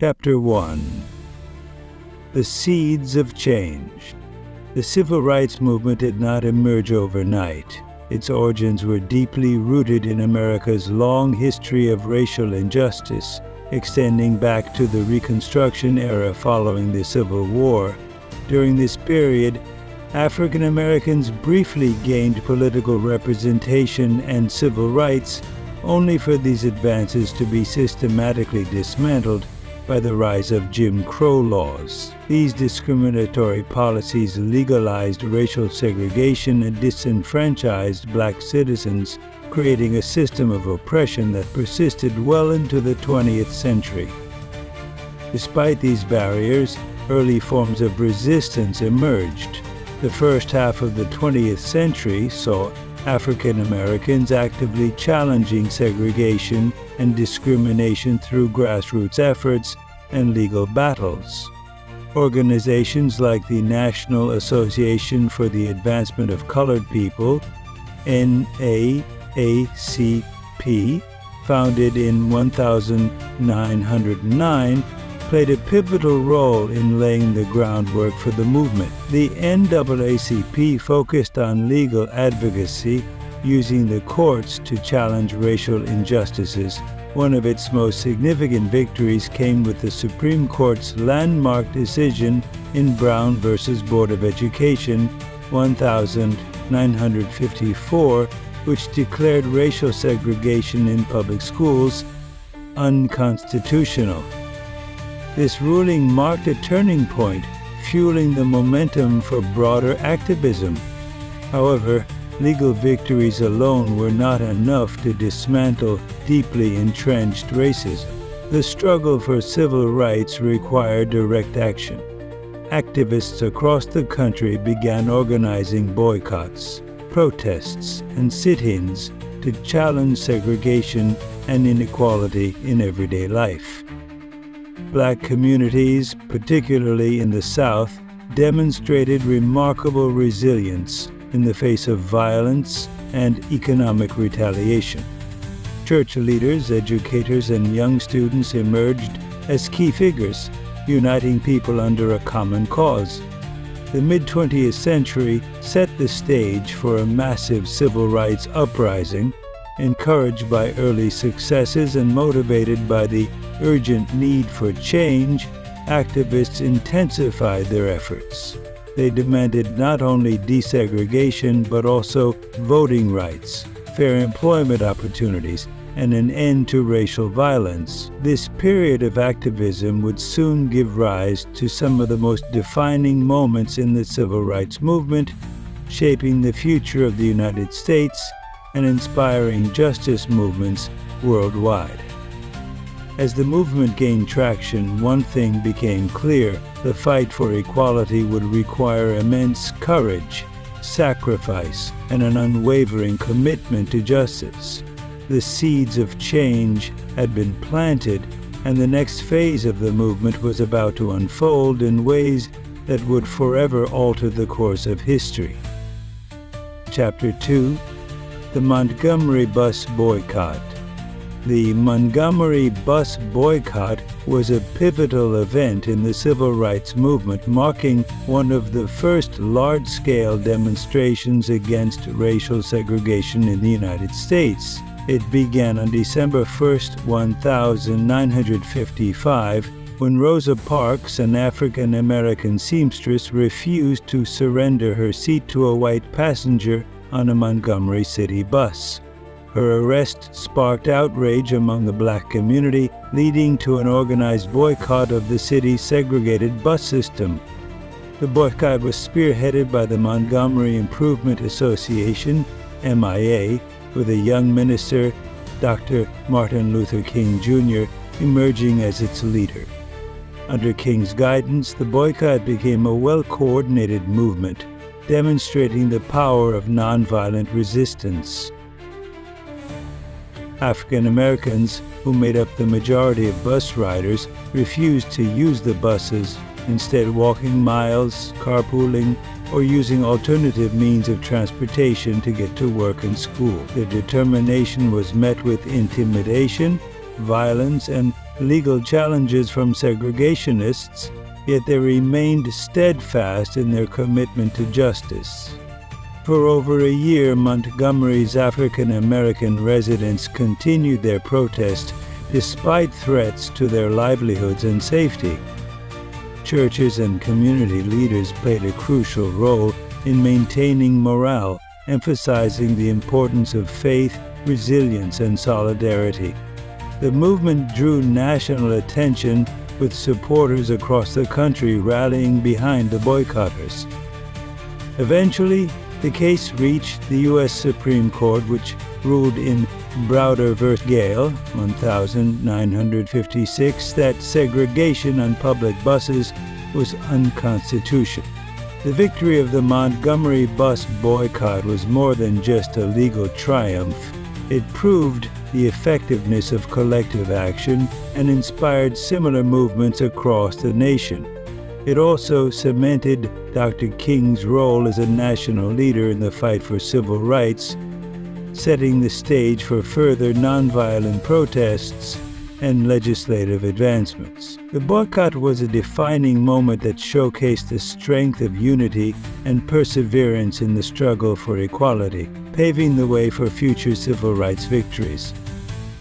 Chapter 1. The Seeds of Change. The civil rights movement did not emerge overnight. Its origins were deeply rooted in America's long history of racial injustice, extending back to the Reconstruction era following the Civil War. During this period, African Americans briefly gained political representation and civil rights, only for these advances to be systematically dismantled by the rise of Jim Crow laws. These discriminatory policies legalized racial segregation and disenfranchised black citizens, creating a system of oppression that persisted well into the 20th century. Despite these barriers, early forms of resistance emerged. The first half of the 20th century saw African Americans actively challenging segregation and discrimination through grassroots efforts and legal battles. Organizations like the National Association for the Advancement of Colored People, NAACP, founded in 1909, played a pivotal role in laying the groundwork for the movement. The NAACP focused on legal advocacy, using the courts to challenge racial injustices. One of its most significant victories came with the Supreme Court's landmark decision in Brown v. Board of Education, 1954, which declared racial segregation in public schools unconstitutional. This ruling marked a turning point, fueling the momentum for broader activism. However, legal victories alone were not enough to dismantle deeply entrenched racism. The struggle for civil rights required direct action. Activists across the country began organizing boycotts, protests, and sit-ins to challenge segregation and inequality in everyday life. Black communities, particularly in the South, demonstrated remarkable resilience in the face of violence and economic retaliation. Church leaders, educators, and young students emerged as key figures, uniting people under a common cause. The mid-20th century set the stage for a massive civil rights uprising, encouraged by early successes and motivated by the urgent need for change. Activists intensified their efforts. They demanded not only desegregation but also voting rights, fair employment opportunities, and an end to racial violence. This period of activism would soon give rise to some of the most defining moments in the civil rights movement, shaping the future of the United States and inspiring justice movements worldwide. As the movement gained traction, one thing became clear: the fight for equality would require immense courage, sacrifice, and an unwavering commitment to justice. The seeds of change had been planted, and the next phase of the movement was about to unfold in ways that would forever alter the course of history. Chapter 2. The Montgomery Bus Boycott. The Montgomery Bus Boycott was a pivotal event in the civil rights movement, marking one of the first large-scale demonstrations against racial segregation in the United States. It began on December 1, 1955, when Rosa Parks, an African-American seamstress, refused to surrender her seat to a white passenger on a Montgomery City bus. Her arrest sparked outrage among the black community, leading to an organized boycott of the city's segregated bus system. The boycott was spearheaded by the Montgomery Improvement Association, MIA, with a young minister, Dr. Martin Luther King Jr., emerging as its leader. Under King's guidance, the boycott became a well-coordinated movement, demonstrating the power of nonviolent resistance. African Americans, who made up the majority of bus riders, refused to use the buses, instead walking miles, carpooling, or using alternative means of transportation to get to work and school. Their determination was met with intimidation, violence, and legal challenges from segregationists, yet they remained steadfast in their commitment to justice. For over a year, Montgomery's African American residents continued their protest despite threats to their livelihoods and safety. Churches and community leaders played a crucial role in maintaining morale, emphasizing the importance of faith, resilience, and solidarity. The movement drew national attention, with supporters across the country rallying behind the boycotters. Eventually, the case reached the U.S. Supreme Court, which ruled in Browder v. Gale, 1956, that segregation on public buses was unconstitutional. The victory of the Montgomery Bus Boycott was more than just a legal triumph. It proved the effectiveness of collective action and inspired similar movements across the nation. It also cemented Dr. King's role as a national leader in the fight for civil rights, setting the stage for further nonviolent protests and legislative advancements. The boycott was a defining moment that showcased the strength of unity and perseverance in the struggle for equality, paving the way for future civil rights victories.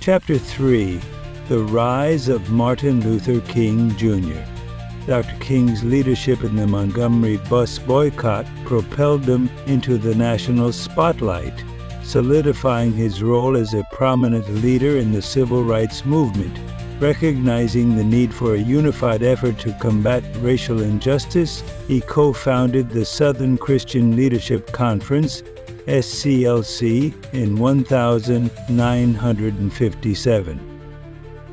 Chapter 3: The Rise of Martin Luther King, Jr. Dr. King's leadership in the Montgomery Bus Boycott propelled him into the national spotlight, solidifying his role as a prominent leader in the civil rights movement. Recognizing the need for a unified effort to combat racial injustice, he co-founded the Southern Christian Leadership Conference, SCLC, in 1957.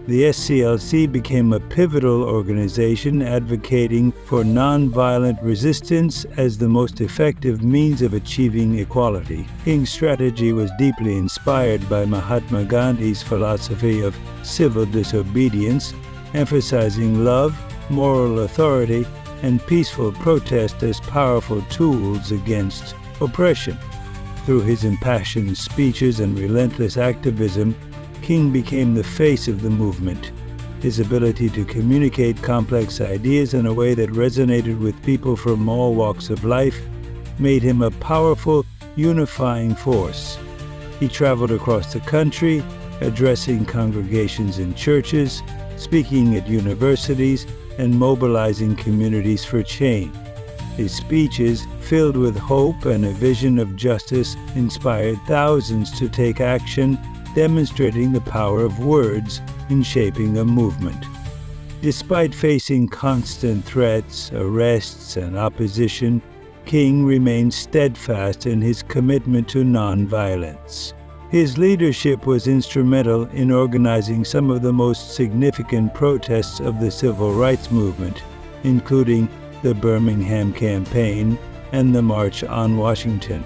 The SCLC became a pivotal organization advocating for nonviolent resistance as the most effective means of achieving equality. King's strategy was deeply inspired by Mahatma Gandhi's philosophy of civil disobedience, emphasizing love, moral authority, and peaceful protest as powerful tools against oppression. Through his impassioned speeches and relentless activism, King became the face of the movement. His ability to communicate complex ideas in a way that resonated with people from all walks of life made him a powerful, unifying force. He traveled across the country, addressing congregations in churches, speaking at universities, and mobilizing communities for change. His speeches, filled with hope and a vision of justice, inspired thousands to take action, demonstrating the power of words in shaping a movement. Despite facing constant threats, arrests, and opposition, King remained steadfast in his commitment to nonviolence. His leadership was instrumental in organizing some of the most significant protests of the civil rights movement, including the Birmingham Campaign and the March on Washington.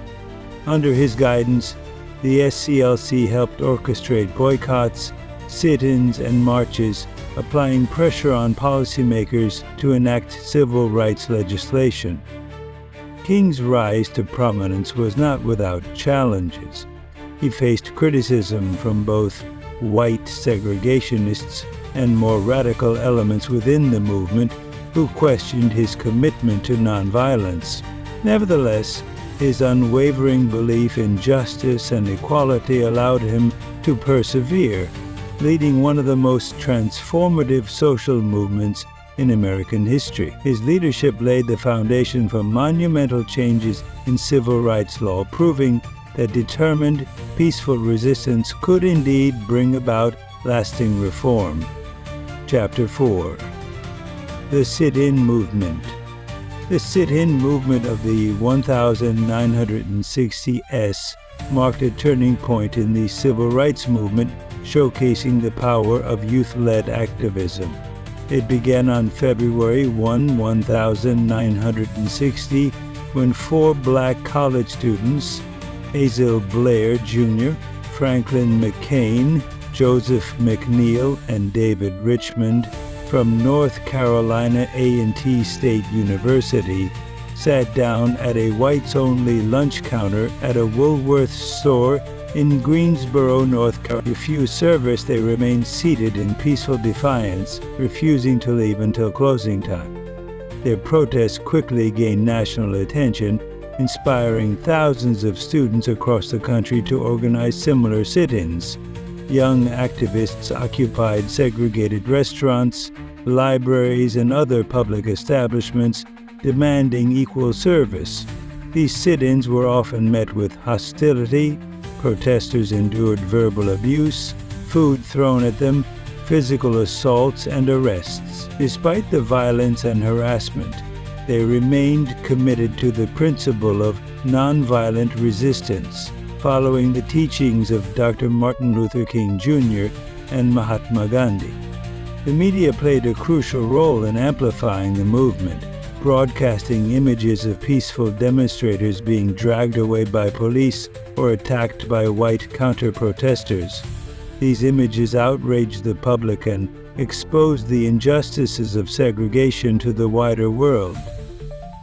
Under his guidance, the SCLC helped orchestrate boycotts, sit-ins, and marches, applying pressure on policymakers to enact civil rights legislation. King's rise to prominence was not without challenges. He faced criticism from both white segregationists and more radical elements within the movement who questioned his commitment to nonviolence. Nevertheless, his unwavering belief in justice and equality allowed him to persevere, leading one of the most transformative social movements in American history. His leadership laid the foundation for monumental changes in civil rights law, proving that determined, peaceful resistance could indeed bring about lasting reform. Chapter 4: The Sit-In Movement. The sit-in movement of the 1960s marked a turning point in the civil rights movement, showcasing the power of youth-led activism. It began on February 1, 1960, when 4 black college students, Hazel Blair Jr., Franklin McCain, Joseph McNeil, and David Richmond, from North Carolina A&T State University, sat down at a whites-only lunch counter at a Woolworth store In Greensboro, North Carolina, refused service, they remained seated in peaceful defiance, refusing to leave until closing time. Their protests quickly gained national attention, inspiring thousands of students across the country to organize similar sit-ins. Young activists occupied segregated restaurants, libraries, and other public establishments, demanding equal service. These sit-ins were often met with hostility. Protesters endured verbal abuse, food thrown at them, physical assaults, and arrests. Despite the violence and harassment, they remained committed to the principle of nonviolent resistance, following the teachings of Dr. Martin Luther King Jr. and Mahatma Gandhi. The media played a crucial role in amplifying the movement, broadcasting images of peaceful demonstrators being dragged away by police or attacked by white counter-protesters. These images outraged the public and exposed the injustices of segregation to the wider world.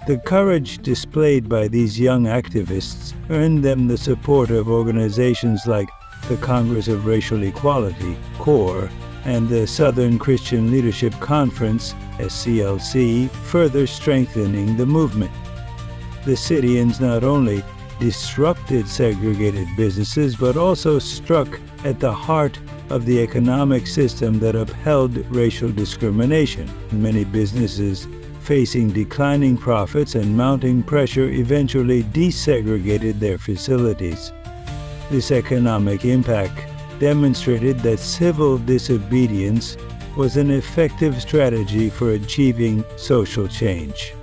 The courage displayed by these young activists earned them the support of organizations like the Congress of Racial Equality, CORE, and the Southern Christian Leadership Conference, SCLC, further strengthening the movement. The sit-ins not only disrupted segregated businesses, but also struck at the heart of the economic system that upheld racial discrimination. Many businesses, facing declining profits and mounting pressure, eventually desegregated their facilities. This economic impact demonstrated that civil disobedience was an effective strategy for achieving social change.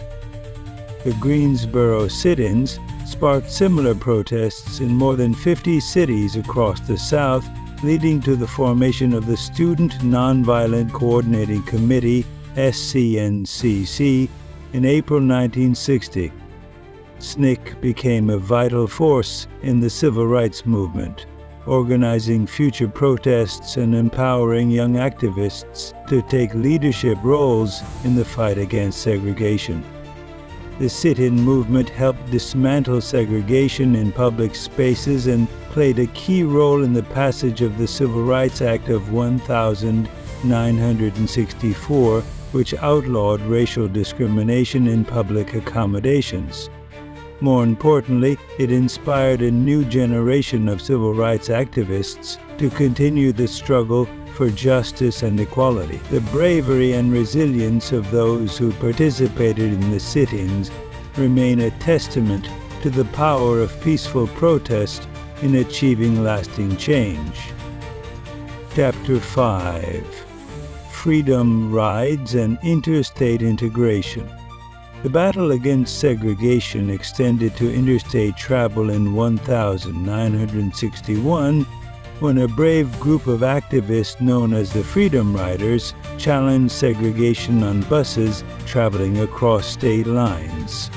The Greensboro sit-ins sparked similar protests in more than 50 cities across the South, leading to the formation of the Student Nonviolent Coordinating Committee, SCNCC, in April 1960. SNCC became a vital force in the civil rights movement, organizing future protests and empowering young activists to take leadership roles in the fight against segregation. The sit-in movement helped dismantle segregation in public spaces and played a key role in the passage of the Civil Rights Act of 1964, which outlawed racial discrimination in public accommodations. More importantly, it inspired a new generation of civil rights activists to continue the struggle for justice and equality. The bravery and resilience of those who participated in the sit-ins remain a testament to the power of peaceful protest in achieving lasting change. Chapter 5: Freedom Rides and Interstate Integration. The battle against segregation extended to interstate travel in 1961, when a brave group of activists known as the Freedom Riders challenged segregation on buses traveling across state lines.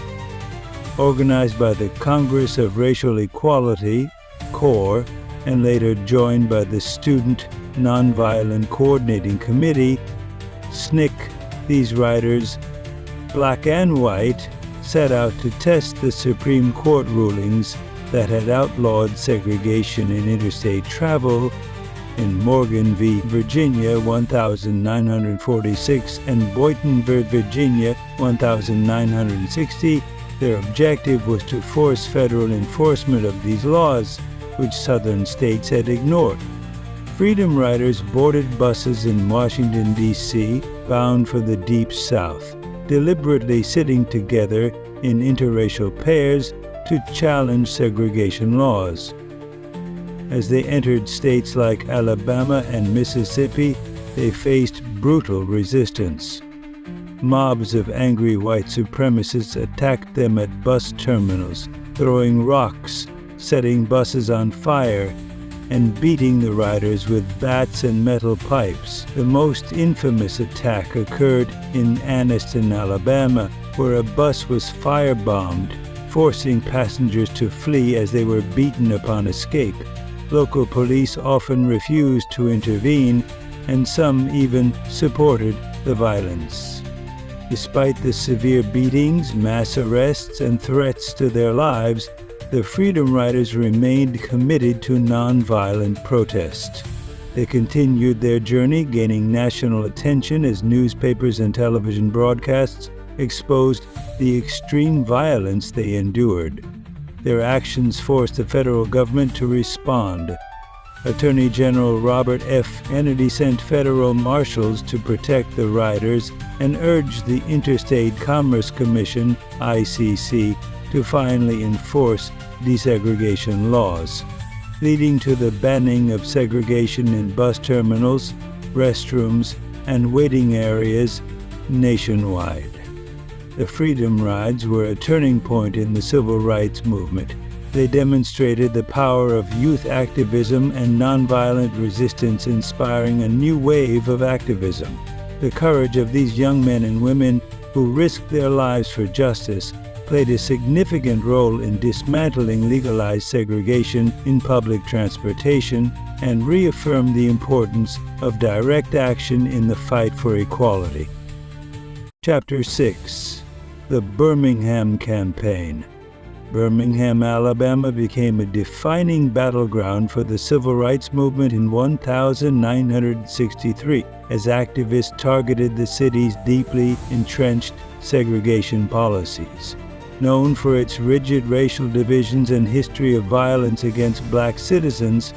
Organized by the Congress of Racial Equality, CORE, and later joined by the Student Nonviolent Coordinating Committee, SNCC, these riders, black and white, set out to test the Supreme Court rulings that had outlawed segregation in interstate travel in Morgan v. Virginia 1946 and Boynton v. Virginia 1960. Their objective was to force federal enforcement of these laws, which southern states had ignored. Freedom Riders boarded buses in Washington, D.C., bound for the Deep South, deliberately sitting together in interracial pairs to challenge segregation laws. As they entered states like Alabama and Mississippi, they faced brutal resistance. Mobs of angry white supremacists attacked them at bus terminals, throwing rocks, setting buses on fire, and beating the riders with bats and metal pipes. The most infamous attack occurred in Anniston, Alabama, where a bus was firebombed, forcing passengers to flee as they were beaten upon escape. Local police often refused to intervene, and some even supported the violence. Despite the severe beatings, mass arrests, and threats to their lives, the Freedom Riders remained committed to nonviolent protest. They continued their journey, gaining national attention as newspapers and television broadcasts exposed the extreme violence they endured. Their actions forced the federal government to respond. Attorney General Robert F. Kennedy sent federal marshals to protect the riders and urged the Interstate Commerce Commission, ICC, to finally enforce desegregation laws, leading to the banning of segregation in bus terminals, restrooms, and waiting areas nationwide. The Freedom Rides were a turning point in the civil rights movement. They demonstrated the power of youth activism and nonviolent resistance, inspiring a new wave of activism. The courage of these young men and women who risked their lives for justice played a significant role in dismantling legalized segregation in public transportation and reaffirmed the importance of direct action in the fight for equality. Chapter 6. The Birmingham Campaign. Birmingham, Alabama became a defining battleground for the civil rights movement in 1963 as activists targeted the city's deeply entrenched segregation policies. Known for its rigid racial divisions and history of violence against black citizens,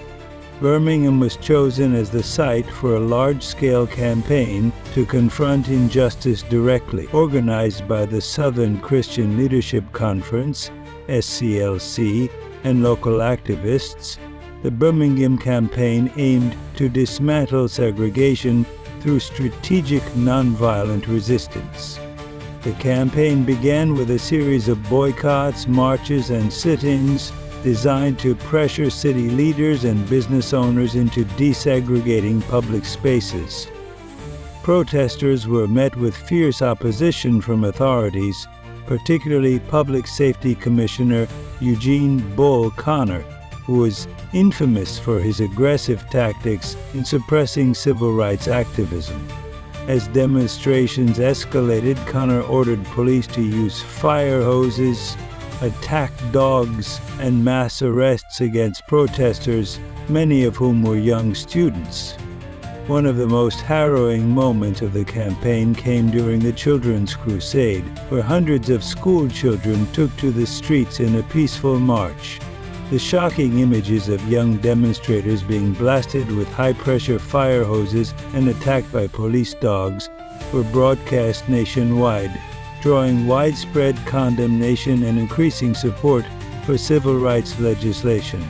Birmingham was chosen as the site for a large-scale campaign to confront injustice directly. Organized by the Southern Christian Leadership Conference, SCLC, and local activists, the Birmingham campaign aimed to dismantle segregation through strategic nonviolent resistance. The campaign began with a series of boycotts, marches, and sit-ins designed to pressure city leaders and business owners into desegregating public spaces. Protesters were met with fierce opposition from authorities, particularly Public Safety Commissioner Eugene Bull Connor, who was infamous for his aggressive tactics in suppressing civil rights activism. As demonstrations escalated, Connor ordered police to use fire hoses, attack dogs, and mass arrests against protesters, many of whom were young students. One of the most harrowing moments of the campaign came during the Children's Crusade, where hundreds of school children took to the streets in a peaceful march. The shocking images of young demonstrators being blasted with high-pressure fire hoses and attacked by police dogs were broadcast nationwide, drawing widespread condemnation and increasing support for civil rights legislation.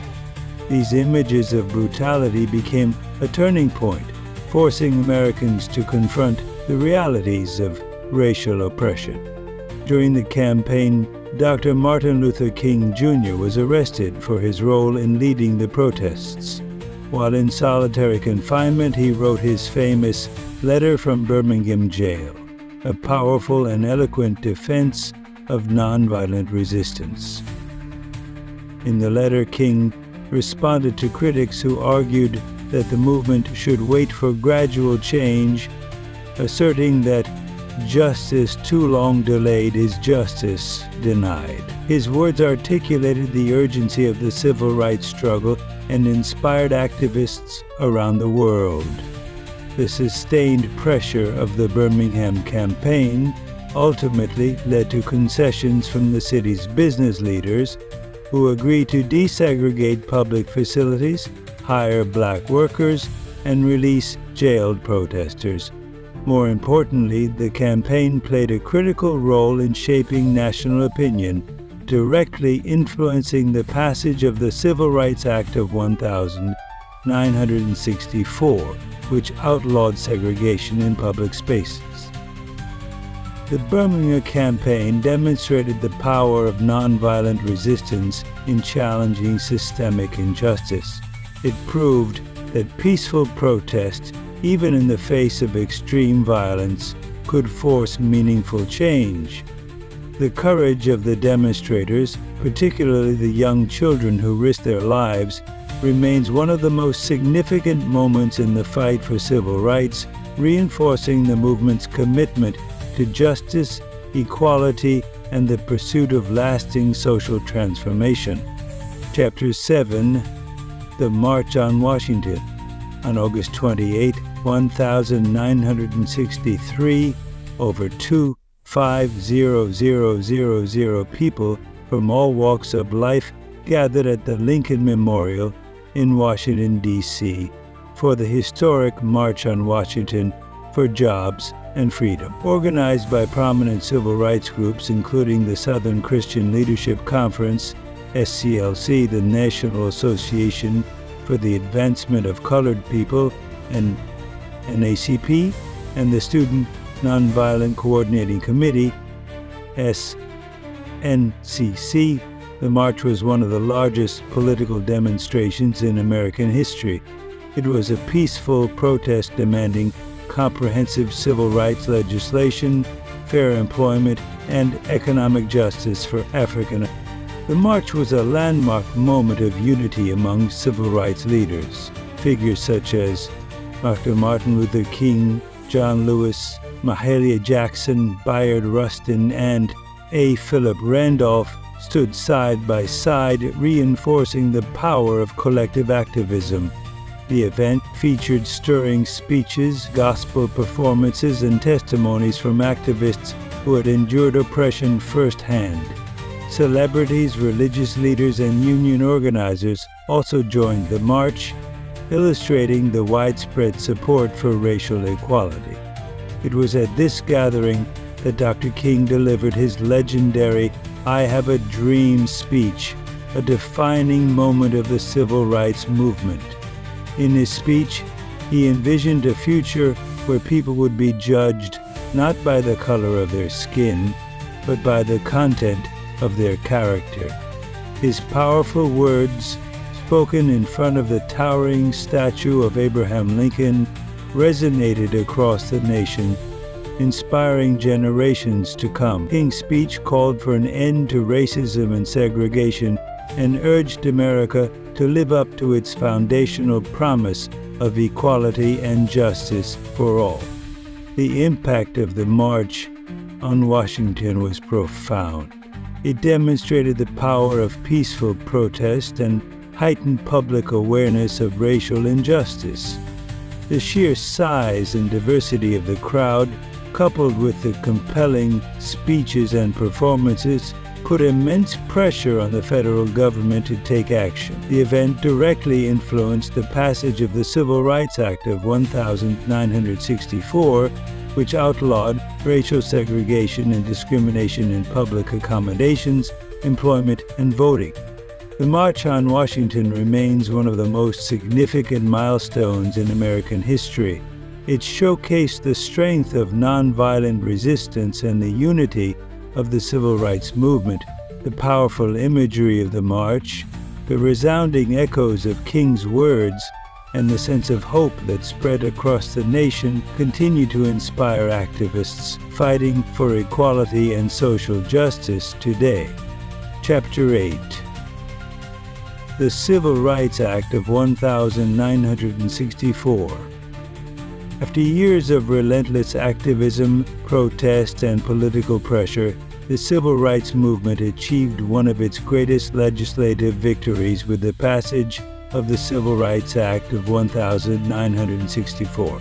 These images of brutality became a turning point, forcing Americans to confront the realities of racial oppression. During the campaign, Dr. Martin Luther King Jr. was arrested for his role in leading the protests. While in solitary confinement, he wrote his famous Letter from Birmingham Jail, a powerful and eloquent defense of nonviolent resistance. In the letter, King responded to critics who argued that the movement should wait for gradual change, asserting that justice too long delayed is justice denied. His words articulated the urgency of the civil rights struggle and inspired activists around the world. The sustained pressure of the Birmingham campaign ultimately led to concessions from the city's business leaders, who agreed to desegregate public facilities, hire black workers, and release jailed protesters. More importantly, the campaign played a critical role in shaping national opinion, directly influencing the passage of the Civil Rights Act of 1964, which outlawed segregation in public spaces. The Birmingham campaign demonstrated the power of nonviolent resistance in challenging systemic injustice. It proved that peaceful protest, even in the face of extreme violence, could force meaningful change. The courage of the demonstrators, particularly the young children who risked their lives, remains one of the most significant moments in the fight for civil rights, reinforcing the movement's commitment to justice, equality, and the pursuit of lasting social transformation. Chapter 7. The March on Washington. On August 28, 1963, over 250,000 people from all walks of life gathered at the Lincoln Memorial in Washington, D.C. for the historic March on Washington for Jobs and Freedom. Organized by prominent civil rights groups, including the Southern Christian Leadership Conference, SCLC, the National Association for the Advancement of Colored People, and NACP, and the Student Nonviolent Coordinating Committee, SNCC, the march was one of the largest political demonstrations in American history. It was a peaceful protest demanding comprehensive civil rights legislation, fair employment, and economic justice for African. The march was a landmark moment of unity among civil rights leaders. Figures such as Dr. Martin Luther King, John Lewis, Mahalia Jackson, Bayard Rustin, and A. Philip Randolph stood side by side, reinforcing the power of collective activism. The event featured stirring speeches, gospel performances, and testimonies from activists who had endured oppression firsthand. Celebrities, religious leaders, and union organizers also joined the march, illustrating the widespread support for racial equality. It was at this gathering that Dr. King delivered his legendary "I Have a Dream" speech, a defining moment of the civil rights movement. In his speech, he envisioned a future where people would be judged not by the color of their skin, but by the content of their character. His powerful words, spoken in front of the towering statue of Abraham Lincoln, resonated across the nation, inspiring generations to come. King's speech called for an end to racism and segregation and urged America to live up to its foundational promise of equality and justice for all. The impact of the March on Washington was profound. It demonstrated the power of peaceful protest and heightened public awareness of racial injustice. The sheer size and diversity of the crowd, coupled with the compelling speeches and performances, put immense pressure on the federal government to take action. The event directly influenced the passage of the Civil Rights Act of 1964, which outlawed racial segregation and discrimination in public accommodations, employment, and voting. The March on Washington remains one of the most significant milestones in American history. It showcased the strength of nonviolent resistance and the unity of the civil rights movement. The powerful imagery of the march, the resounding echoes of King's words, and the sense of hope that spread across the nation continue to inspire activists fighting for equality and social justice today. Chapter 8. The Civil Rights Act of 1964. After years of relentless activism, protest, and political pressure, the civil rights movement achieved one of its greatest legislative victories with the passage of the Civil Rights Act of 1964.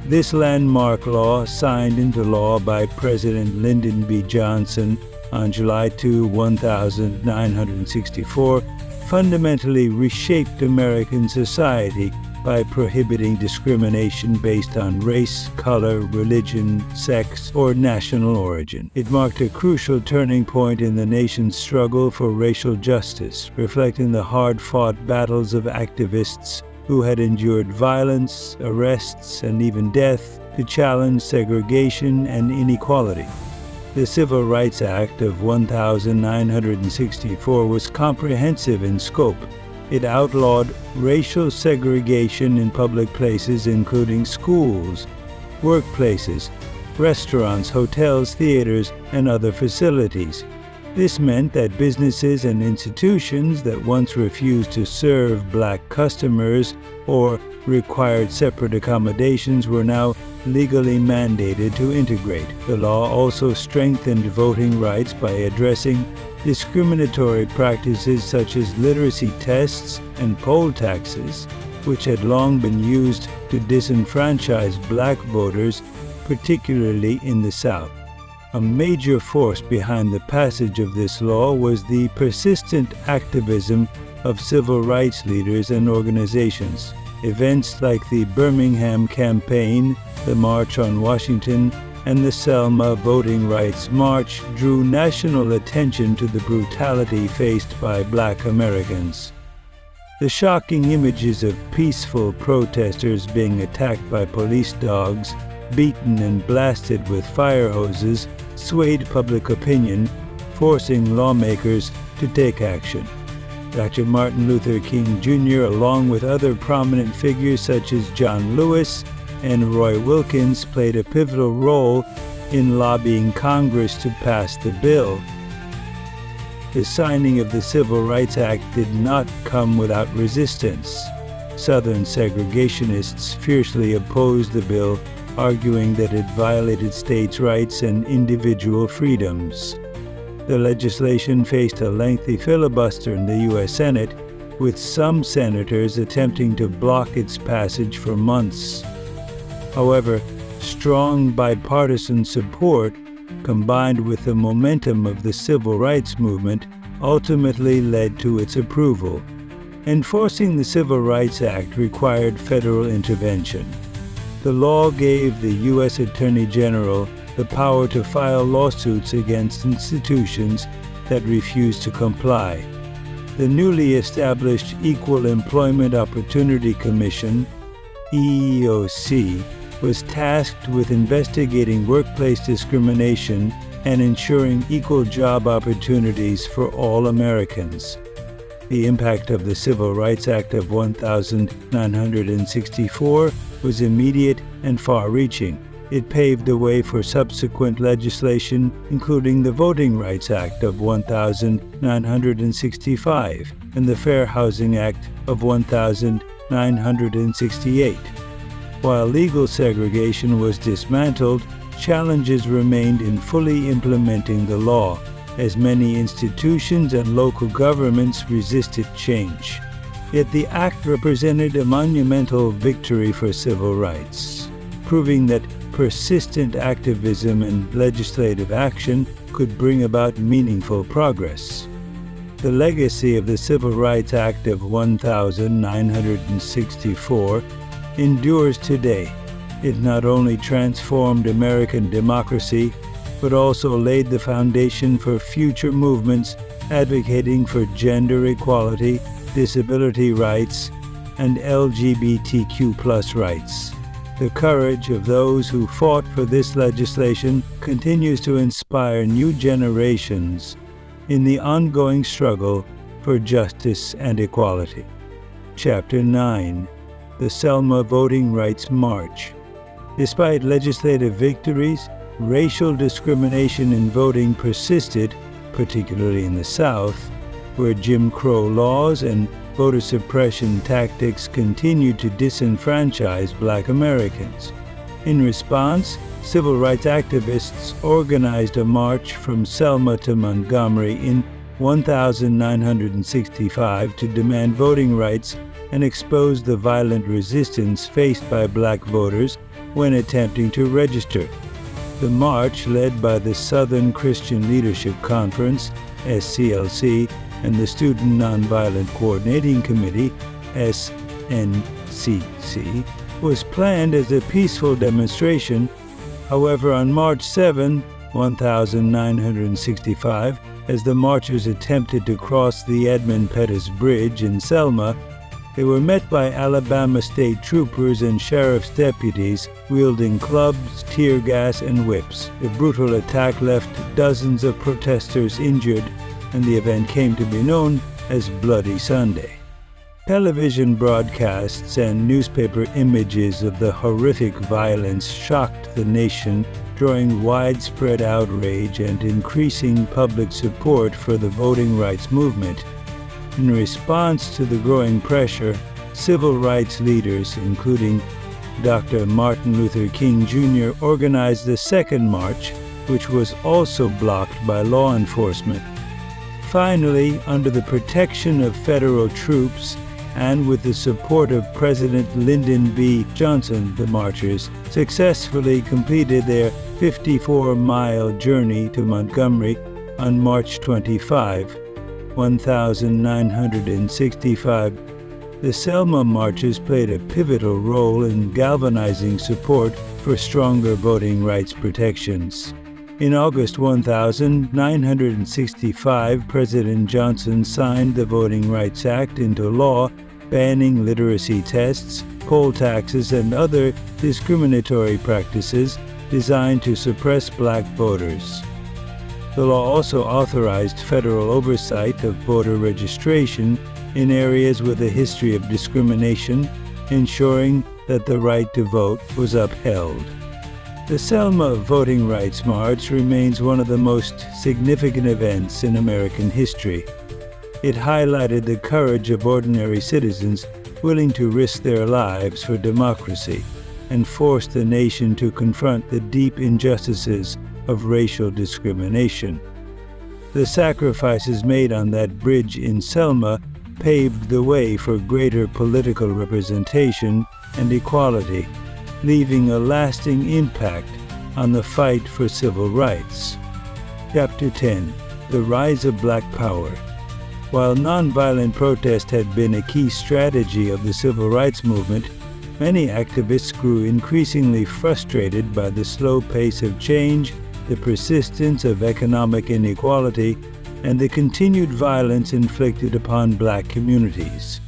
This landmark law, signed into law by President Lyndon B. Johnson on July 2, 1964, fundamentally reshaped American society by prohibiting discrimination based on race, color, religion, sex, or national origin. It marked a crucial turning point in the nation's struggle for racial justice, reflecting the hard-fought battles of activists who had endured violence, arrests, and even death to challenge segregation and inequality. The Civil Rights Act of 1964 was comprehensive in scope. It outlawed racial segregation in public places, including schools, workplaces, restaurants, hotels, theaters, and other facilities. This meant that businesses and institutions that once refused to serve black customers or required separate accommodations were now legally mandated to integrate. The law also strengthened voting rights by addressing discriminatory practices such as literacy tests and poll taxes, which had long been used to disenfranchise black voters, particularly in the South. A major force behind the passage of this law was the persistent activism of civil rights leaders and organizations. Events like the Birmingham Campaign, the March on Washington, and the Selma Voting Rights March drew national attention to the brutality faced by black Americans. The shocking images of peaceful protesters being attacked by police dogs, beaten and blasted with fire hoses, swayed public opinion, forcing lawmakers to take action. Dr. Martin Luther King Jr., along with other prominent figures such as John Lewis and Roy Wilkins, played a pivotal role in lobbying Congress to pass the bill. The signing of the Civil Rights Act did not come without resistance. Southern segregationists fiercely opposed the bill, arguing that it violated states' rights and individual freedoms. The legislation faced a lengthy filibuster in the U.S. Senate, with some senators attempting to block its passage for months. However, strong bipartisan support, combined with the momentum of the civil rights movement, ultimately led to its approval. Enforcing the Civil Rights Act required federal intervention. The law gave the U.S. Attorney General the power to file lawsuits against institutions that refused to comply. The newly established Equal Employment Opportunity Commission, EEOC, was tasked with investigating workplace discrimination and ensuring equal job opportunities for all Americans. The impact of the Civil Rights Act of 1964 was immediate and far-reaching. It paved the way for subsequent legislation, including the Voting Rights Act of 1965 and the Fair Housing Act of 1968. While legal segregation was dismantled, challenges remained in fully implementing the law, as many institutions and local governments resisted change. Yet the act represented a monumental victory for civil rights, proving that persistent activism and legislative action could bring about meaningful progress. The legacy of the Civil Rights Act of 1964 endures today. It not only transformed American democracy, but also laid the foundation for future movements advocating for gender equality, disability rights, and LGBTQ+ rights. The courage of those who fought for this legislation continues to inspire new generations in the ongoing struggle for justice and equality. Chapter 9: The Selma Voting Rights March. Despite legislative victories, racial discrimination in voting persisted, particularly in the South, where Jim Crow laws and voter suppression tactics continued to disenfranchise black Americans. In response, civil rights activists organized a march from Selma to Montgomery in 1965 to demand voting rights and expose the violent resistance faced by black voters when attempting to register. The march, led by the Southern Christian Leadership Conference, SCLC, and the Student Nonviolent Coordinating Committee, SNCC, was planned as a peaceful demonstration. However, on March 7, 1965, as the marchers attempted to cross the Edmund Pettus Bridge in Selma, they were met by Alabama state troopers and sheriff's deputies wielding clubs, tear gas, and whips. The brutal attack left dozens of protesters injured, and the event came to be known as Bloody Sunday. Television broadcasts and newspaper images of the horrific violence shocked the nation, drawing widespread outrage and increasing public support for the voting rights movement. In response to the growing pressure, civil rights leaders, including Dr. Martin Luther King Jr. organized the second march, which was also blocked by law enforcement. Finally, under the protection of federal troops and with the support of President Lyndon B. Johnson, the marchers successfully completed their 54-mile journey to Montgomery on March 25, 1965. The Selma marches played a pivotal role in galvanizing support for stronger voting rights protections. In August 1965, President Johnson signed the Voting Rights Act into law, banning literacy tests, poll taxes, and other discriminatory practices designed to suppress black voters. The law also authorized federal oversight of voter registration in areas with a history of discrimination, ensuring that the right to vote was upheld. The Selma Voting Rights March remains one of the most significant events in American history. It highlighted the courage of ordinary citizens willing to risk their lives for democracy and forced the nation to confront the deep injustices of racial discrimination. The sacrifices made on that bridge in Selma paved the way for greater political representation and equality, leaving a lasting impact on the fight for civil rights. Chapter 10. The Rise of Black Power. While nonviolent protest had been a key strategy of the civil rights movement, many activists grew increasingly frustrated by the slow pace of change, the persistence of economic inequality, and the continued violence inflicted upon black communities.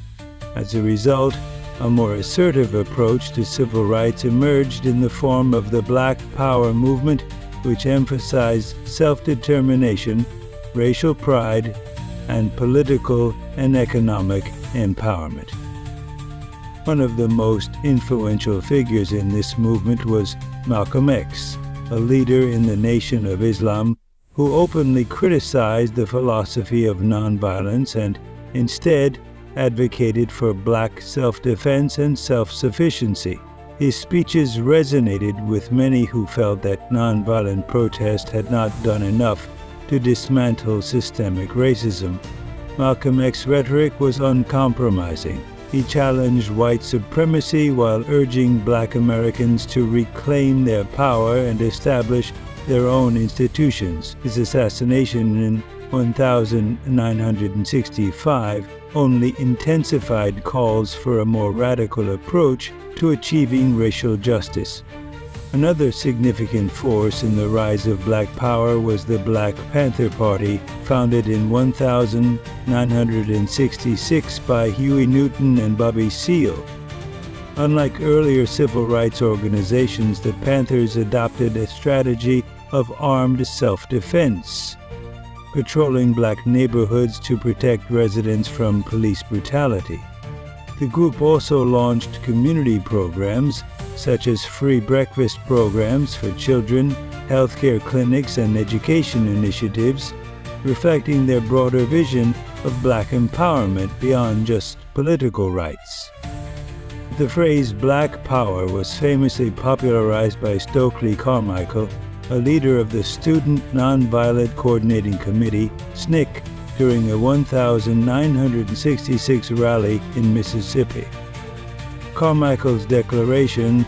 As a result, a more assertive approach to civil rights emerged in the form of the Black Power movement, which emphasized self-determination, racial pride, and political and economic empowerment. One of the most influential figures in this movement was Malcolm X, a leader in the Nation of Islam who openly criticized the philosophy of nonviolence and instead advocated for black self-defense and self-sufficiency. His speeches resonated with many who felt that nonviolent protest had not done enough to dismantle systemic racism. Malcolm X's rhetoric was uncompromising. He challenged white supremacy while urging black Americans to reclaim their power and establish their own institutions. His assassination in 1965 only intensified calls for a more radical approach to achieving racial justice. Another significant force in the rise of Black Power was the Black Panther Party, founded in 1966 by Huey Newton and Bobby Seale. Unlike earlier civil rights organizations, the Panthers adopted a strategy of armed self-defense, patrolling black neighborhoods to protect residents from police brutality. The group also launched community programs such as free breakfast programs for children, healthcare clinics, and education initiatives, reflecting their broader vision of black empowerment beyond just political rights. The phrase Black Power was famously popularized by Stokely Carmichael, a leader of the Student Nonviolent Coordinating Committee, SNCC, during a 1966 rally in Mississippi. Carmichael's declaration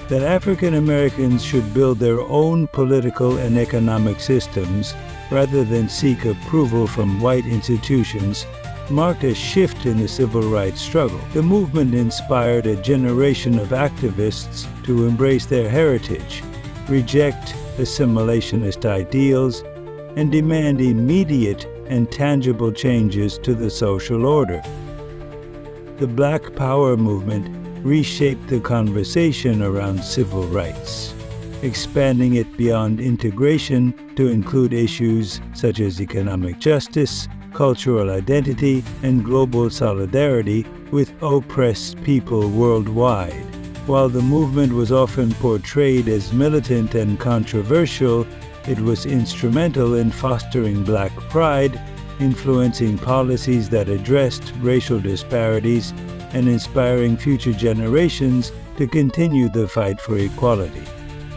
that African Americans should build their own political and economic systems rather than seek approval from white institutions marked a shift in the civil rights struggle. The movement inspired a generation of activists to embrace their heritage, reject assimilationist ideals, and demand immediate and tangible changes to the social order. The Black Power movement reshaped the conversation around civil rights, expanding it beyond integration to include issues such as economic justice, cultural identity, and global solidarity with oppressed people worldwide. While the movement was often portrayed as militant and controversial, it was instrumental in fostering black pride, influencing policies that addressed racial disparities, and inspiring future generations to continue the fight for equality.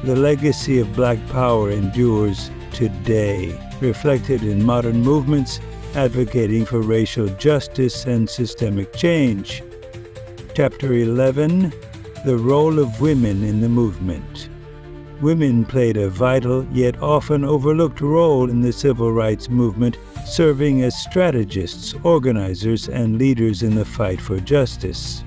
The legacy of Black power endures today, reflected in modern movements advocating for racial justice and systemic change. Chapter 11: The Role of Women in the Movement. Women played a vital yet often overlooked role in the civil rights movement, serving as strategists, organizers, and leaders in the fight for justice.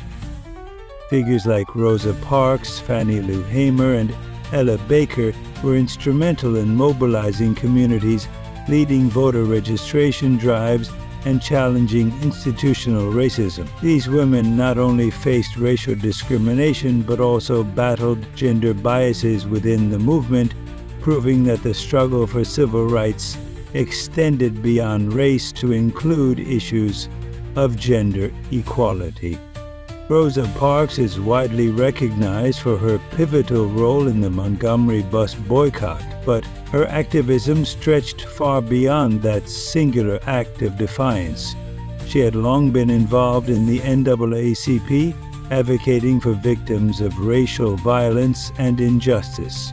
Figures like Rosa Parks, Fannie Lou Hamer, and Ella Baker were instrumental in mobilizing communities, leading voter registration drives, and challenging institutional racism. These women not only faced racial discrimination but also battled gender biases within the movement, proving that the struggle for civil rights extended beyond race to include issues of gender equality. Rosa Parks is widely recognized for her pivotal role in the Montgomery Bus Boycott, but her activism stretched far beyond that singular act of defiance. She had long been involved in the NAACP, advocating for victims of racial violence and injustice.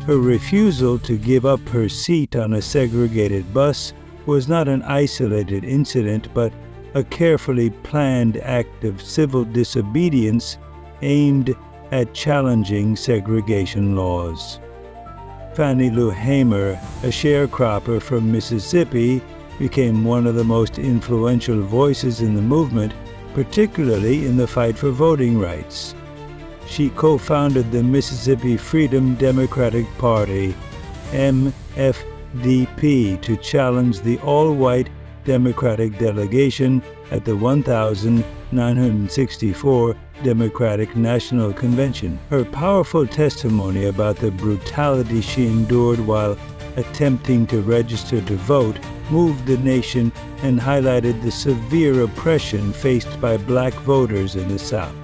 Her refusal to give up her seat on a segregated bus was not an isolated incident, but a carefully planned act of civil disobedience aimed at challenging segregation laws. Fannie Lou Hamer, a sharecropper from Mississippi, became one of the most influential voices in the movement, particularly in the fight for voting rights. She co-founded the Mississippi Freedom Democratic Party, MFDP, to challenge the all-white Democratic delegation at the 1964 Democratic National Convention. Her powerful testimony about the brutality she endured while attempting to register to vote moved the nation and highlighted the severe oppression faced by Black voters in the South.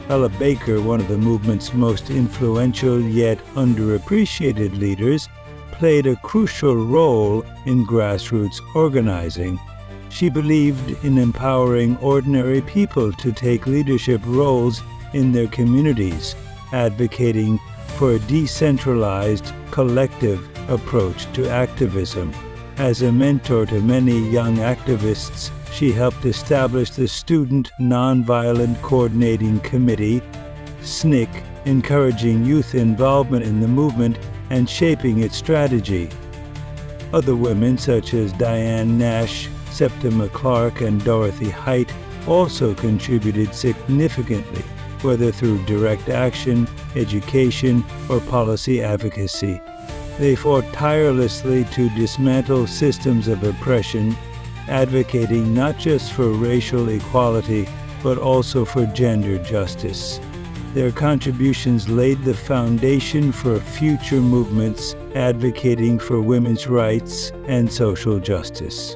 Ella Baker, one of the movement's most influential yet underappreciated leaders, played a crucial role in grassroots organizing. She believed in empowering ordinary people to take leadership roles in their communities, advocating for a decentralized, collective approach to activism. As a mentor to many young activists, she helped establish the Student Nonviolent Coordinating Committee, SNCC, encouraging youth involvement in the movement and shaping its strategy. Other women such as Diane Nash, Septima Clark, and Dorothy Height also contributed significantly, whether through direct action, education, or policy advocacy. They fought tirelessly to dismantle systems of oppression, advocating not just for racial equality, but also for gender justice. Their contributions laid the foundation for future movements advocating for women's rights and social justice.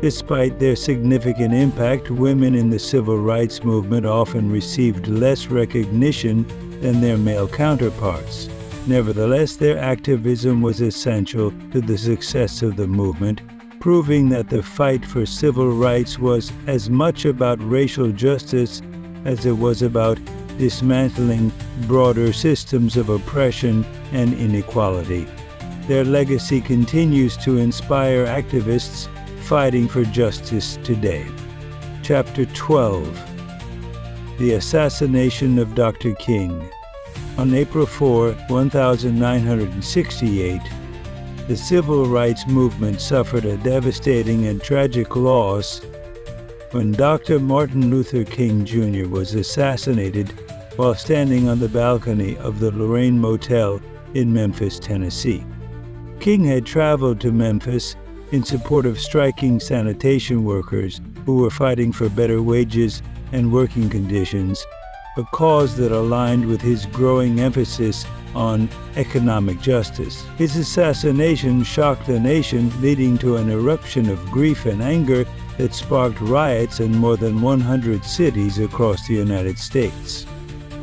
Despite their significant impact, women in the civil rights movement often received less recognition than their male counterparts. Nevertheless, their activism was essential to the success of the movement, proving that the fight for civil rights was as much about racial justice as it was about dismantling broader systems of oppression and inequality. Their legacy continues to inspire activists fighting for justice today. Chapter 12: The Assassination of Dr. King. On April 4, 1968, the civil rights movement suffered a devastating and tragic loss when Dr. Martin Luther King Jr. was assassinated while standing on the balcony of the Lorraine Motel in Memphis, Tennessee. King had traveled to Memphis in support of striking sanitation workers who were fighting for better wages and working conditions, a cause that aligned with his growing emphasis on economic justice. His assassination shocked the nation, leading to an eruption of grief and anger that sparked riots in more than 100 cities across the United States.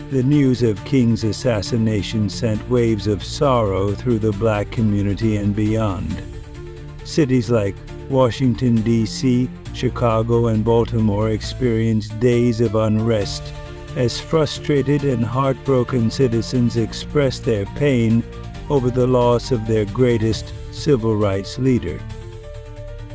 The news of King's assassination sent waves of sorrow through the Black community and beyond. Cities like Washington, D.C., Chicago, and Baltimore experienced days of unrest as frustrated and heartbroken citizens expressed their pain over the loss of their greatest civil rights leader.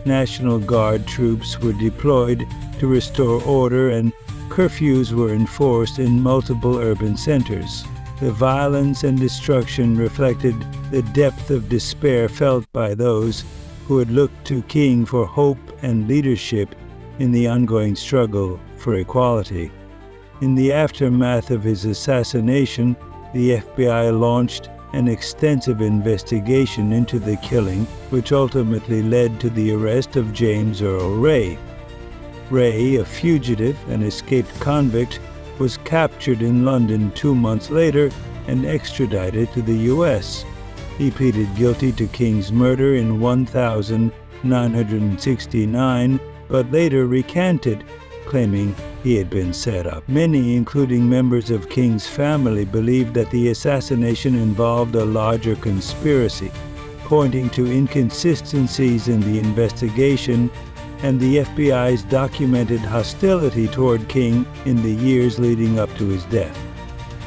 National Guard troops were deployed to restore order, and curfews were enforced in multiple urban centers. The violence and destruction reflected the depth of despair felt by those who had looked to King for hope and leadership in the ongoing struggle for equality. In the aftermath of his assassination, the FBI launched an extensive investigation into the killing, which ultimately led to the arrest of James Earl Ray. Ray, a fugitive and escaped convict, was captured in London 2 months later and extradited to the U.S. He pleaded guilty to King's murder in 1969, but later recanted, claiming he had been set up. Many, including members of King's family, believed that the assassination involved a larger conspiracy, pointing to inconsistencies in the investigation and the FBI's documented hostility toward King in the years leading up to his death.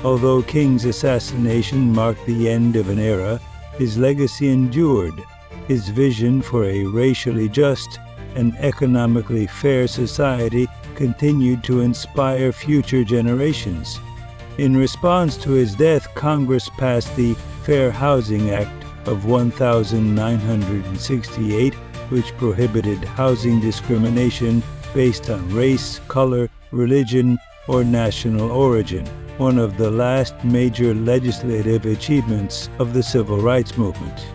Although King's assassination marked the end of an era, his legacy endured. His vision for a racially just and economically fair society continued to inspire future generations. In response to his death, Congress passed the Fair Housing Act of 1968, which prohibited housing discrimination based on race, color, religion, or national origin, one of the last major legislative achievements of the Civil Rights Movement.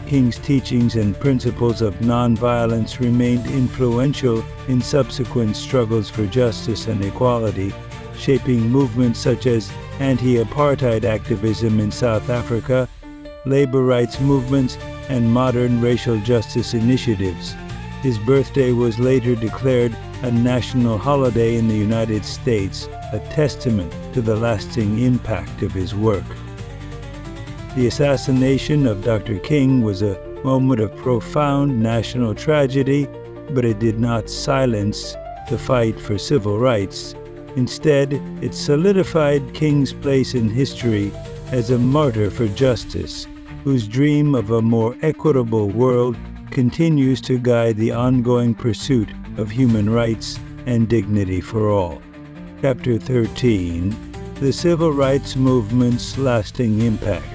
King's teachings and principles of nonviolence remained influential in subsequent struggles for justice and equality, shaping movements such as anti-apartheid activism in South Africa, labor rights movements, and modern racial justice initiatives. His birthday was later declared a national holiday in the United States, a testament to the lasting impact of his work. The assassination of Dr. King was a moment of profound national tragedy, but it did not silence the fight for civil rights. Instead, it solidified King's place in history as a martyr for justice, whose dream of a more equitable world continues to guide the ongoing pursuit of human rights and dignity for all. Chapter 13: The Civil Rights Movement's Lasting Impact.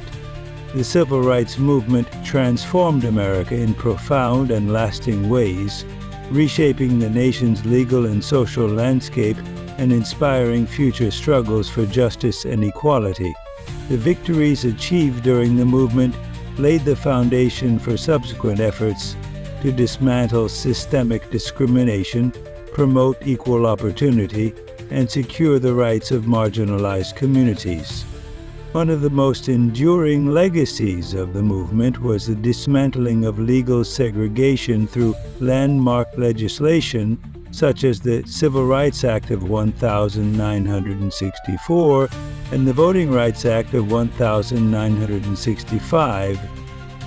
The Civil Rights Movement transformed America in profound and lasting ways, reshaping the nation's legal and social landscape and inspiring future struggles for justice and equality. The victories achieved during the movement laid the foundation for subsequent efforts to dismantle systemic discrimination, promote equal opportunity, and secure the rights of marginalized communities. One of the most enduring legacies of the movement was the dismantling of legal segregation through landmark legislation such as the Civil Rights Act of 1964 and the Voting Rights Act of 1965.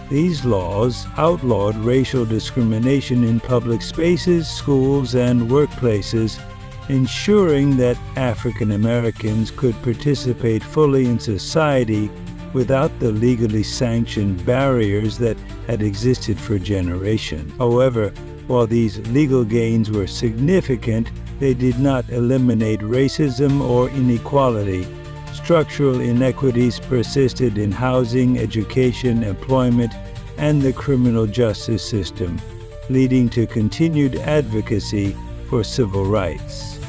These laws outlawed racial discrimination in public spaces, schools, and workplaces, ensuring that African Americans could participate fully in society without the legally sanctioned barriers that had existed for generations. However, while these legal gains were significant, they did not eliminate racism or inequality. Structural inequities persisted in housing, education, employment, and the criminal justice system, leading to continued advocacy for civil rights.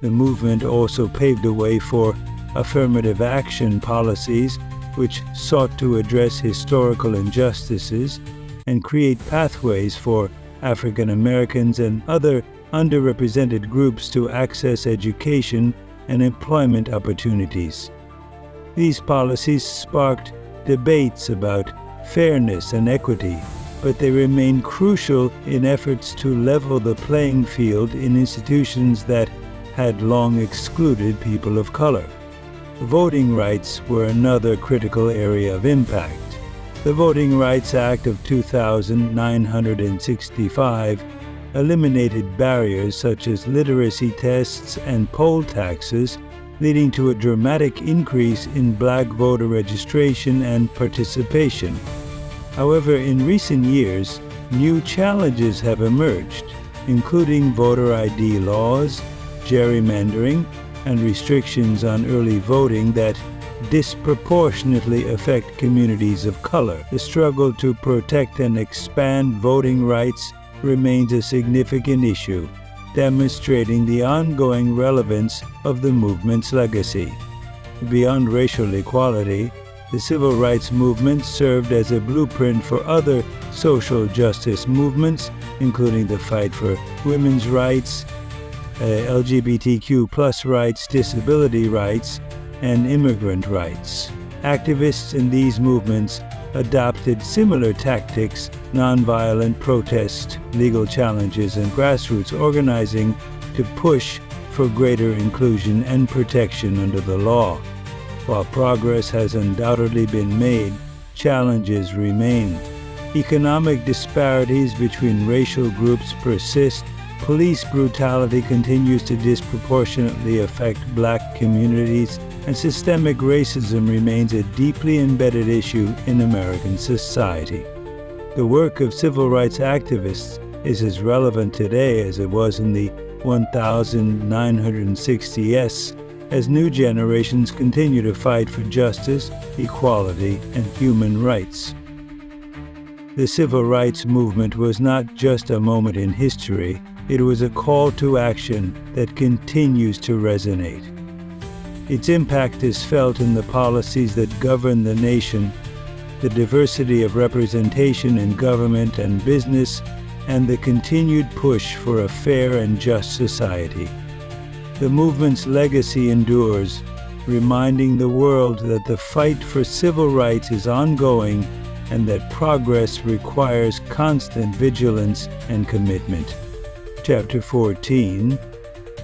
The movement also paved the way for affirmative action policies, which sought to address historical injustices and create pathways for African Americans and other underrepresented groups to access education and employment opportunities. These policies sparked debates about fairness and equity, but they remain crucial in efforts to level the playing field in institutions that had long excluded people of color. Voting rights were another critical area of impact. The Voting Rights Act of 1965 eliminated barriers such as literacy tests and poll taxes, leading to a dramatic increase in black voter registration and participation. However, in recent years, new challenges have emerged, including voter ID laws, gerrymandering, and restrictions on early voting that disproportionately affect communities of color. The struggle to protect and expand voting rights remains a significant issue, demonstrating the ongoing relevance of the movement's legacy. Beyond racial equality, the civil rights movement served as a blueprint for other social justice movements, including the fight for women's rights, LGBTQ+ rights, disability rights, and immigrant rights. Activists in these movements adopted similar tactics: nonviolent protest, legal challenges, and grassroots organizing to push for greater inclusion and protection under the law. While progress has undoubtedly been made, challenges remain. Economic disparities between racial groups persist. Police brutality continues to disproportionately affect black communities, and systemic racism remains a deeply embedded issue in American society. The work of civil rights activists is as relevant today as it was in the 1960s, as new generations continue to fight for justice, equality, and human rights. The civil rights movement was not just a moment in history, it was a call to action that continues to resonate. Its impact is felt in the policies that govern the nation, the diversity of representation in government and business, and the continued push for a fair and just society. The movement's legacy endures, reminding the world that the fight for civil rights is ongoing and that progress requires constant vigilance and commitment. Chapter 14: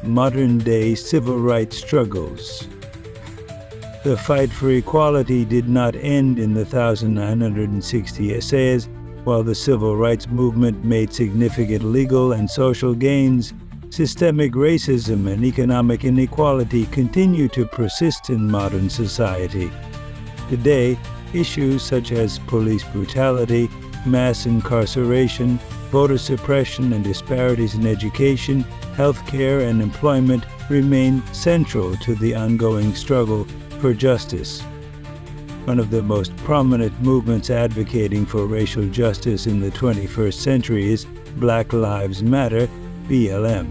Modern-Day Civil Rights Struggles. The fight for equality did not end in the 1960s. While the civil rights movement made significant legal and social gains, systemic racism and economic inequality continue to persist in modern society. Today, issues such as police brutality, mass incarceration, voter suppression, and disparities in education, healthcare, and employment remain central to the ongoing struggle for justice. One of the most prominent movements advocating for racial justice in the 21st century is Black Lives Matter, BLM.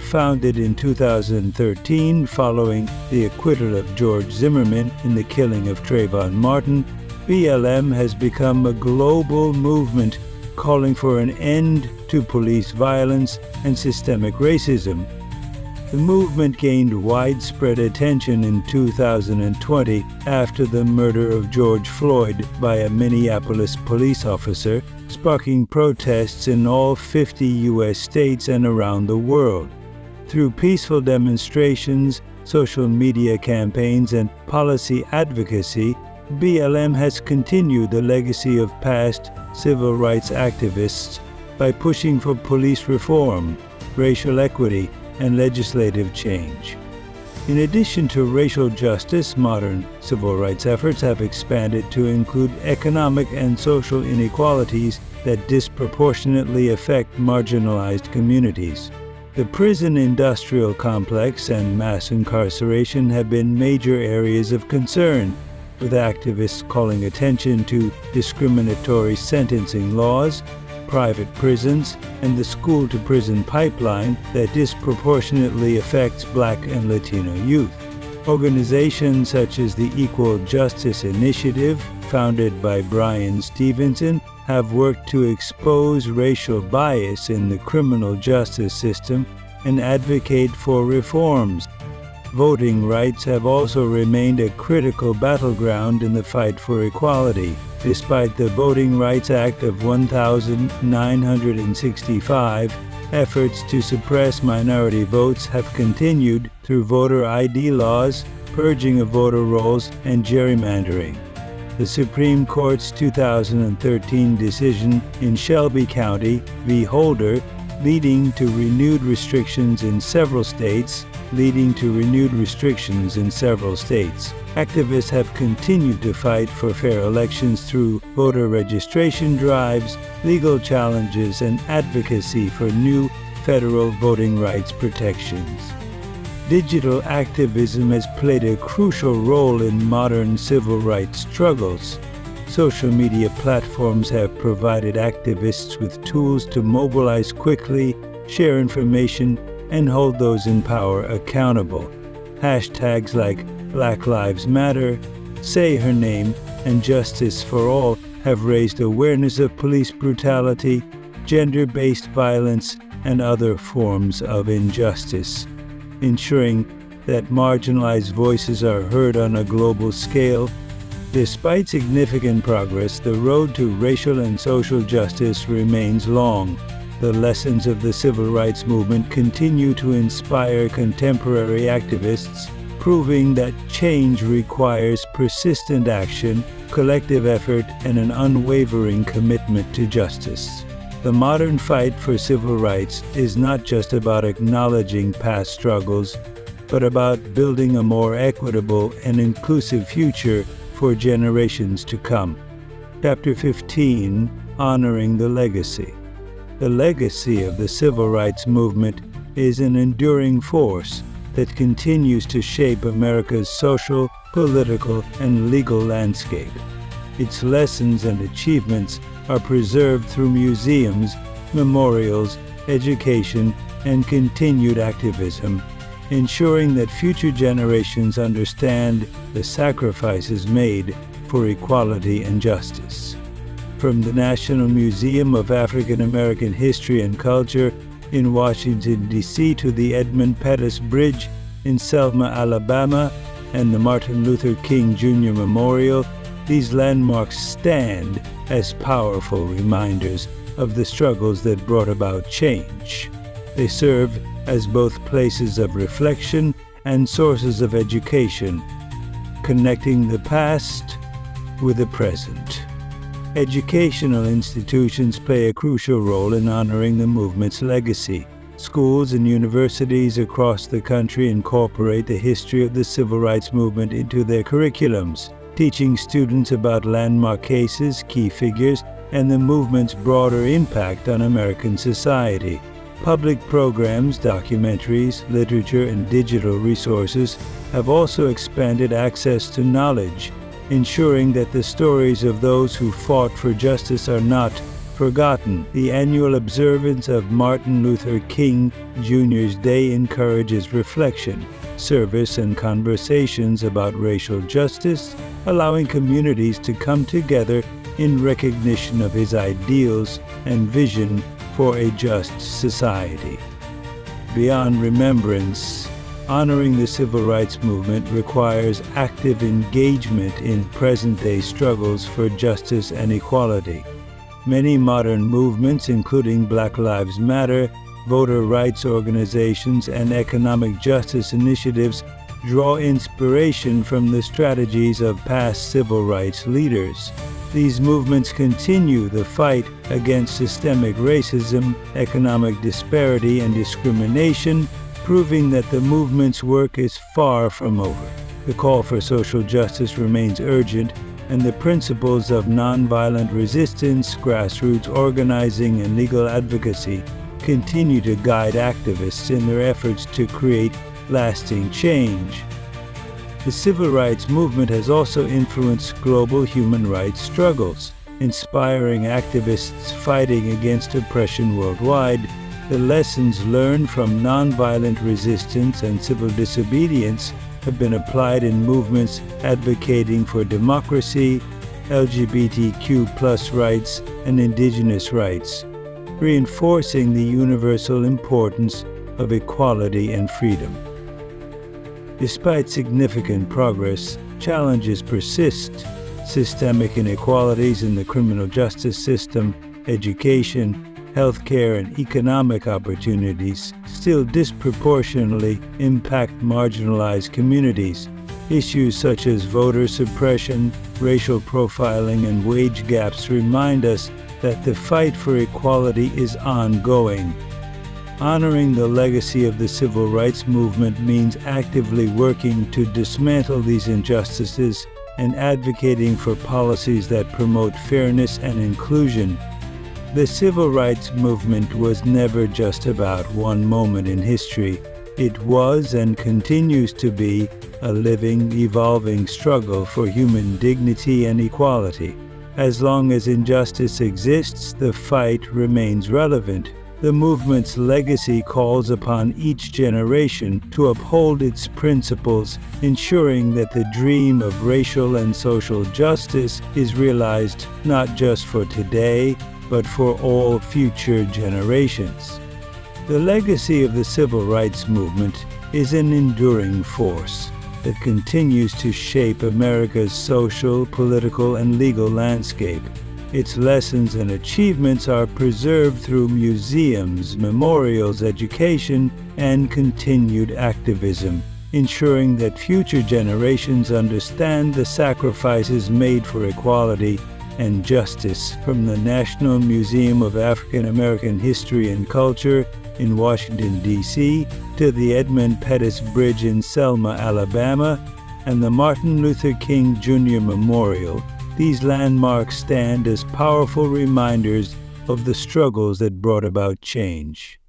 Founded in 2013 following the acquittal of George Zimmerman in the killing of Trayvon Martin, BLM has become a global movement calling for an end to police violence and systemic racism. The movement gained widespread attention in 2020 after the murder of George Floyd by a Minneapolis police officer, sparking protests in all 50 U.S. states and around the world. Through peaceful demonstrations, social media campaigns, and policy advocacy, BLM has continued the legacy of past civil rights activists by pushing for police reform, racial equity, and legislative change. In addition to racial justice, modern civil rights efforts have expanded to include economic and social inequalities that disproportionately affect marginalized communities. The prison industrial complex and mass incarceration have been major areas of concern, with activists calling attention to discriminatory sentencing laws, private prisons, and the school-to-prison pipeline that disproportionately affects Black and Latino youth. Organizations such as the Equal Justice Initiative, founded by Brian Stevenson, have worked to expose racial bias in the criminal justice system and advocate for reforms. Voting rights have also remained a critical battleground in the fight for equality. Despite the Voting Rights Act of 1965, efforts to suppress minority votes have continued through voter ID laws, purging of voter rolls, and gerrymandering. The Supreme Court's 2013 decision in Shelby County v. Holder, leading to renewed restrictions in several states, leading to renewed restrictions in several states. Activists have continued to fight for fair elections through voter registration drives, legal challenges, and advocacy for new federal voting rights protections. Digital activism has played a crucial role in modern civil rights struggles. Social media platforms have provided activists with tools to mobilize quickly, share information, and hold those in power accountable. Hashtags like Black Lives Matter, Say Her Name, and Justice for All have raised awareness of police brutality, gender-based violence, and other forms of injustice, ensuring that marginalized voices are heard on a global scale. Despite significant progress, the road to racial and social justice remains long. The lessons of the civil rights movement continue to inspire contemporary activists, proving that change requires persistent action, collective effort, and an unwavering commitment to justice. The modern fight for civil rights is not just about acknowledging past struggles, but about building a more equitable and inclusive future for generations to come. Chapter 15, Honoring the Legacy. The legacy of the civil rights movement is an enduring force that continues to shape America's social, political, and legal landscape. Its lessons and achievements are preserved through museums, memorials, education, and continued activism, ensuring that future generations understand the sacrifices made for equality and justice. From the National Museum of African American History and Culture in Washington, D.C. to the Edmund Pettus Bridge in Selma, Alabama, and the Martin Luther King Jr. Memorial, these landmarks stand as powerful reminders of the struggles that brought about change. They serve as both places of reflection and sources of education, connecting the past with the present. Educational institutions play a crucial role in honoring the movement's legacy. Schools and universities across the country incorporate the history of the civil rights movement into their curriculums, teaching students about landmark cases, key figures, and the movement's broader impact on American society. Public programs, documentaries, literature, and digital resources have also expanded access to knowledge, ensuring that the stories of those who fought for justice are not forgotten. The annual observance of Martin Luther King Jr.'s Day encourages reflection, service, and conversations about racial justice, allowing communities to come together in recognition of his ideals and vision for a just society. Beyond remembrance, honoring the civil rights movement requires active engagement in present-day struggles for justice and equality. Many modern movements, including Black Lives Matter, voter rights organizations, and economic justice initiatives, draw inspiration from the strategies of past civil rights leaders. These movements continue the fight against systemic racism, economic disparity, and discrimination, proving that the movement's work is far from over. The call for social justice remains urgent, and the principles of nonviolent resistance, grassroots organizing, and legal advocacy continue to guide activists in their efforts to create lasting change. The civil rights movement has also influenced global human rights struggles, inspiring activists fighting against oppression worldwide. The lessons learned from nonviolent resistance and civil disobedience have been applied in movements advocating for democracy, LGBTQ+ rights, and indigenous rights, reinforcing the universal importance of equality and freedom. Despite significant progress, challenges persist. Systemic inequalities in the criminal justice system, education, healthcare, and economic opportunities still disproportionately impact marginalized communities. Issues such as voter suppression, racial profiling, and wage gaps remind us that the fight for equality is ongoing. Honoring the legacy of the civil rights movement means actively working to dismantle these injustices and advocating for policies that promote fairness and inclusion. The civil rights movement was never just about one moment in history. It was and continues to be a living, evolving struggle for human dignity and equality. As long as injustice exists, the fight remains relevant. The movement's legacy calls upon each generation to uphold its principles, ensuring that the dream of racial and social justice is realized not just for today, but for all future generations. The legacy of the civil rights movement is an enduring force that continues to shape America's social, political, and legal landscape. Its lessons and achievements are preserved through museums, memorials, education, and continued activism, ensuring that future generations understand the sacrifices made for equality and justice. From the National Museum of African American History and Culture in Washington, D.C., to the Edmund Pettus Bridge in Selma, Alabama, and the Martin Luther King Jr. Memorial, these landmarks stand as powerful reminders of the struggles that brought about change.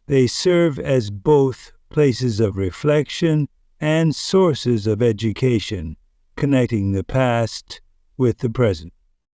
They serve as both places of reflection and sources of education, connecting the past with the present.